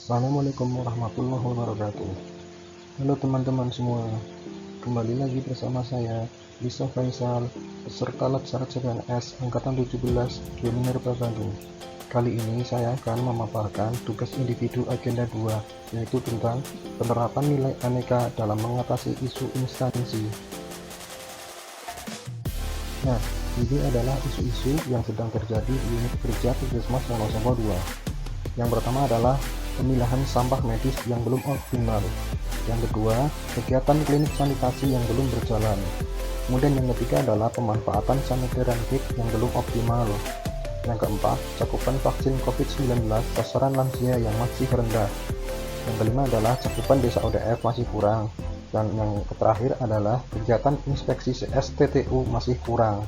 Assalamualaikum warahmatullahi wabarakatuh. Halo teman-teman semua, kembali lagi bersama saya Lisa Faisal, peserta Latsar CPNS Angkatan 17 Minerba Bandung. Kali ini saya akan memaparkan tugas individu agenda 2, yaitu tentang penerapan nilai aneka dalam mengatasi isu instansi. Nah, ini adalah isu-isu yang sedang terjadi di unit kerja Puskesmas Wonosobo 2. Yang pertama adalah pemilahan sampah medis yang belum optimal. Yang kedua, kegiatan klinik sanitasi yang belum berjalan. Kemudian yang ketiga adalah pemanfaatan sanitarian kit yang belum optimal. Yang keempat, cakupan vaksin COVID-19 sasaran lansia yang masih rendah. Yang kelima adalah cakupan desa ODF masih kurang. Dan yang terakhir adalah kegiatan inspeksi STTU masih kurang.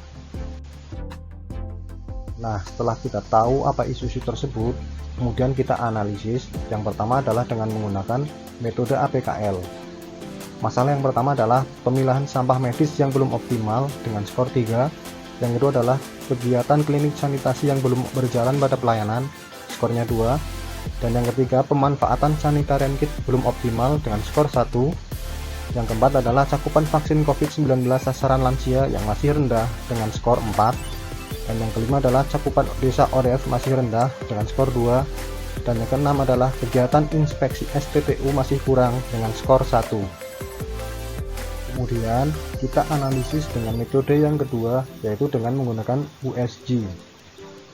Nah, setelah kita tahu apa isu-isu tersebut, kemudian kita analisis. Yang pertama adalah dengan menggunakan metode APKL. Masalah yang pertama adalah pemilahan sampah medis yang belum optimal dengan skor 3. Yang kedua adalah kegiatan klinik sanitasi yang belum berjalan pada pelayanan, skornya 2. Dan yang ketiga, pemanfaatan sanitarian kit belum optimal dengan skor 1. Yang keempat adalah cakupan vaksin COVID-19 sasaran lansia yang masih rendah dengan skor 4. Dan yang kelima adalah cakupan desa ODF masih rendah dengan skor 2. Dan yang keenam adalah kegiatan inspeksi STTU masih kurang dengan skor 1. Kemudian kita analisis dengan metode yang kedua, yaitu dengan menggunakan USG.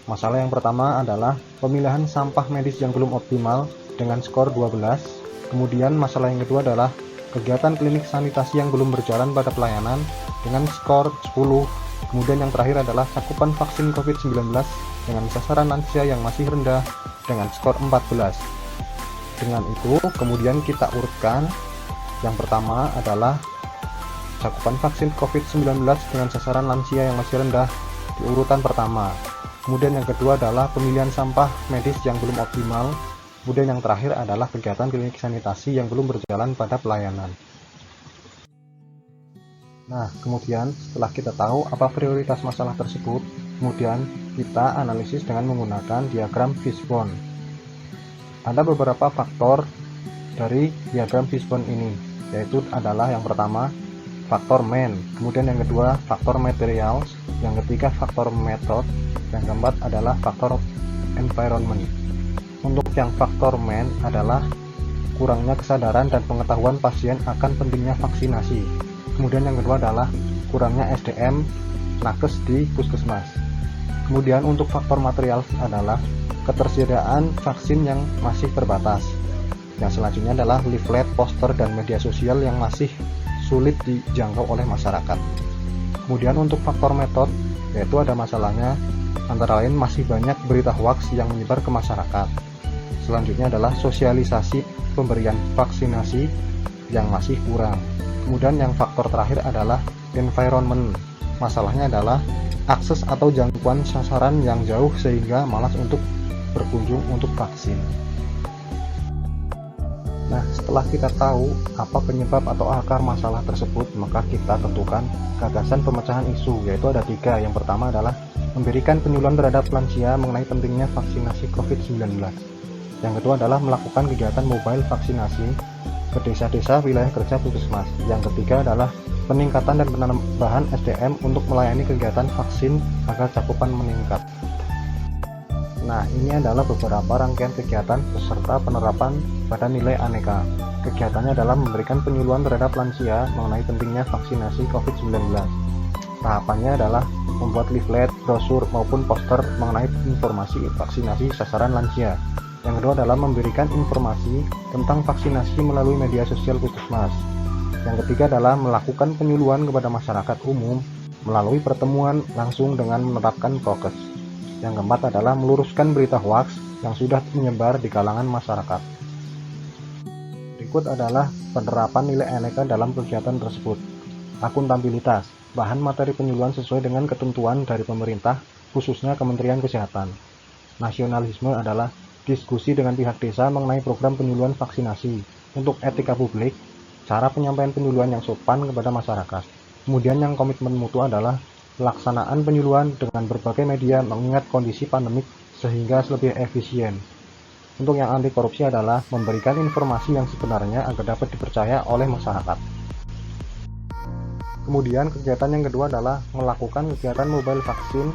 Masalah yang pertama adalah pemilahan sampah medis yang belum optimal dengan skor 12. Kemudian masalah yang kedua adalah kegiatan klinik sanitasi yang belum berjalan pada pelayanan dengan skor 10. Kemudian yang terakhir adalah cakupan vaksin COVID-19 dengan sasaran lansia yang masih rendah dengan skor 14. Dengan itu, kemudian kita urutkan. Yang pertama adalah cakupan vaksin COVID-19 dengan sasaran lansia yang masih rendah di urutan pertama. Kemudian yang kedua adalah pemilihan sampah medis yang belum optimal. Kemudian yang terakhir adalah kegiatan klinik sanitasi yang belum berjalan pada pelayanan. Nah, kemudian setelah kita tahu apa prioritas masalah tersebut, kemudian kita analisis dengan menggunakan diagram fishbone. Ada beberapa faktor dari diagram fishbone ini, yaitu adalah yang pertama faktor man, kemudian yang kedua faktor materials, yang ketiga faktor method, yang keempat adalah faktor environment. Untuk yang faktor man adalah kurangnya kesadaran dan pengetahuan pasien akan pentingnya vaksinasi. Kemudian yang kedua adalah kurangnya SDM nakes di puskesmas. Kemudian untuk faktor material adalah ketersediaan vaksin yang masih terbatas. Yang selanjutnya adalah leaflet, poster, dan media sosial yang masih sulit dijangkau oleh masyarakat. Kemudian untuk faktor metode, yaitu ada masalahnya antara lain masih banyak berita hoax yang menyebar ke masyarakat. Selanjutnya adalah sosialisasi pemberian vaksinasi yang masih kurang. Kemudian yang faktor terakhir adalah environment. Masalahnya adalah akses atau jangkauan sasaran yang jauh sehingga malas untuk berkunjung untuk vaksin. Nah, setelah kita tahu apa penyebab atau akar masalah tersebut, maka kita tentukan gagasan pemecahan isu, yaitu ada 3. Yang pertama adalah memberikan penyuluhan terhadap lansia mengenai pentingnya vaksinasi COVID-19. Yang kedua adalah melakukan kegiatan mobile vaksinasi ke desa-desa wilayah kerja puskesmas. Yang ketiga adalah peningkatan dan penambahan SDM untuk melayani kegiatan vaksin agar cakupan meningkat. Nah, ini adalah beberapa rangkaian kegiatan beserta penerapan pada nilai aneka. Kegiatannya adalah memberikan penyuluhan terhadap lansia mengenai pentingnya vaksinasi COVID-19. Tahapannya adalah membuat leaflet, brosur, maupun poster mengenai informasi vaksinasi sasaran lansia. Yang kedua adalah memberikan informasi tentang vaksinasi melalui media sosial puskesmas. Yang ketiga adalah melakukan penyuluhan kepada masyarakat umum melalui pertemuan langsung dengan menerapkan prokes. Yang keempat adalah meluruskan berita hoax yang sudah menyebar di kalangan masyarakat. Berikut adalah penerapan nilai aneka dalam kegiatan tersebut. Akuntabilitas, bahan materi penyuluhan sesuai dengan ketentuan dari pemerintah, khususnya Kementerian Kesehatan. Nasionalisme adalah diskusi dengan pihak desa mengenai program penyuluhan vaksinasi. Untuk etika publik, cara penyampaian penyuluhan yang sopan kepada masyarakat. Kemudian yang komitmen mutu adalah pelaksanaan penyuluhan dengan berbagai media mengingat kondisi pandemik sehingga lebih efisien. Untuk yang anti korupsi adalah memberikan informasi yang sebenarnya agar dapat dipercaya oleh masyarakat. Kemudian kegiatan yang kedua adalah melakukan kegiatan mobile vaksin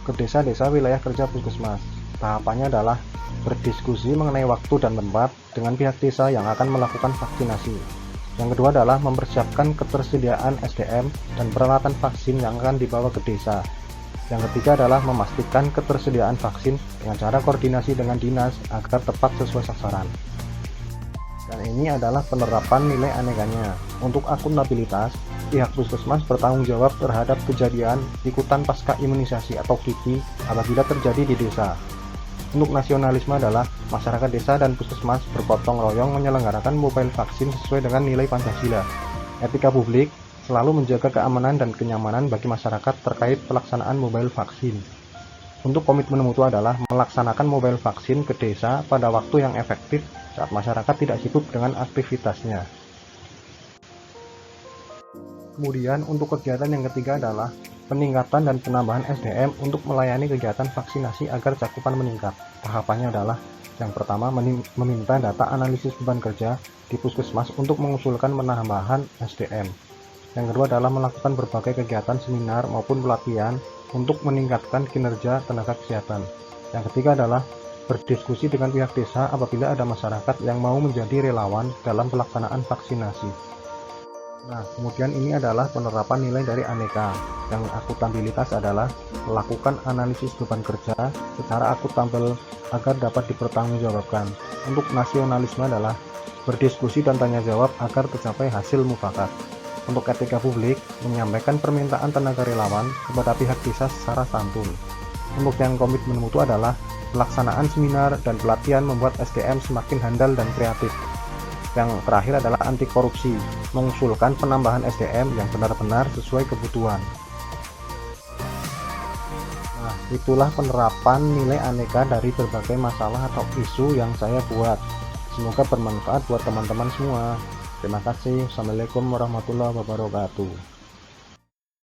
ke desa-desa wilayah kerja Puskesmas. Tahapannya adalah berdiskusi mengenai waktu dan tempat dengan pihak desa yang akan melakukan vaksinasi. Yang kedua adalah mempersiapkan ketersediaan SDM dan peralatan vaksin yang akan dibawa ke desa. Yang ketiga adalah memastikan ketersediaan vaksin dengan cara koordinasi dengan dinas agar tepat sesuai sasaran. Dan ini adalah penerapan nilai anekanya. Untuk akuntabilitas, pihak Puskesmas bertanggung jawab terhadap kejadian ikutan pasca imunisasi atau KIPI apabila terjadi di desa. Untuk nasionalisme adalah masyarakat desa dan Puskesmas bergotong royong menyelenggarakan mobile vaksin sesuai dengan nilai Pancasila. Etika publik selalu menjaga keamanan dan kenyamanan bagi masyarakat terkait pelaksanaan mobile vaksin. Untuk komitmen mutu adalah melaksanakan mobile vaksin ke desa pada waktu yang efektif saat masyarakat tidak sibuk dengan aktivitasnya. Kemudian untuk kegiatan yang ketiga adalah peningkatan dan penambahan SDM untuk melayani kegiatan vaksinasi agar cakupan meningkat. Tahapannya adalah yang pertama meminta data analisis beban kerja di Puskesmas untuk mengusulkan penambahan SDM. Yang kedua adalah melakukan berbagai kegiatan seminar maupun pelatihan untuk meningkatkan kinerja tenaga kesehatan. Yang ketiga adalah berdiskusi dengan pihak desa apabila ada masyarakat yang mau menjadi relawan dalam pelaksanaan vaksinasi. Nah, kemudian ini adalah penerapan nilai dari aneka. Yang akuntabilitas adalah melakukan analisis beban kerja secara akuntabel agar dapat dipertanggungjawabkan. Untuk nasionalisme adalah berdiskusi dan tanya jawab agar tercapai hasil mufakat. Untuk etika publik, menyampaikan permintaan tenaga relawan kepada pihak desa secara santun. Untuk yang komitmen mutu adalah pelaksanaan seminar dan pelatihan membuat SDM semakin handal dan kreatif. Yang terakhir adalah anti korupsi, mengusulkan penambahan SDM yang benar-benar sesuai kebutuhan. Nah, itulah penerapan nilai aneka dari berbagai masalah atau isu yang saya buat. Semoga bermanfaat buat teman-teman semua. Terima kasih. Assalamualaikum warahmatullahi wabarakatuh.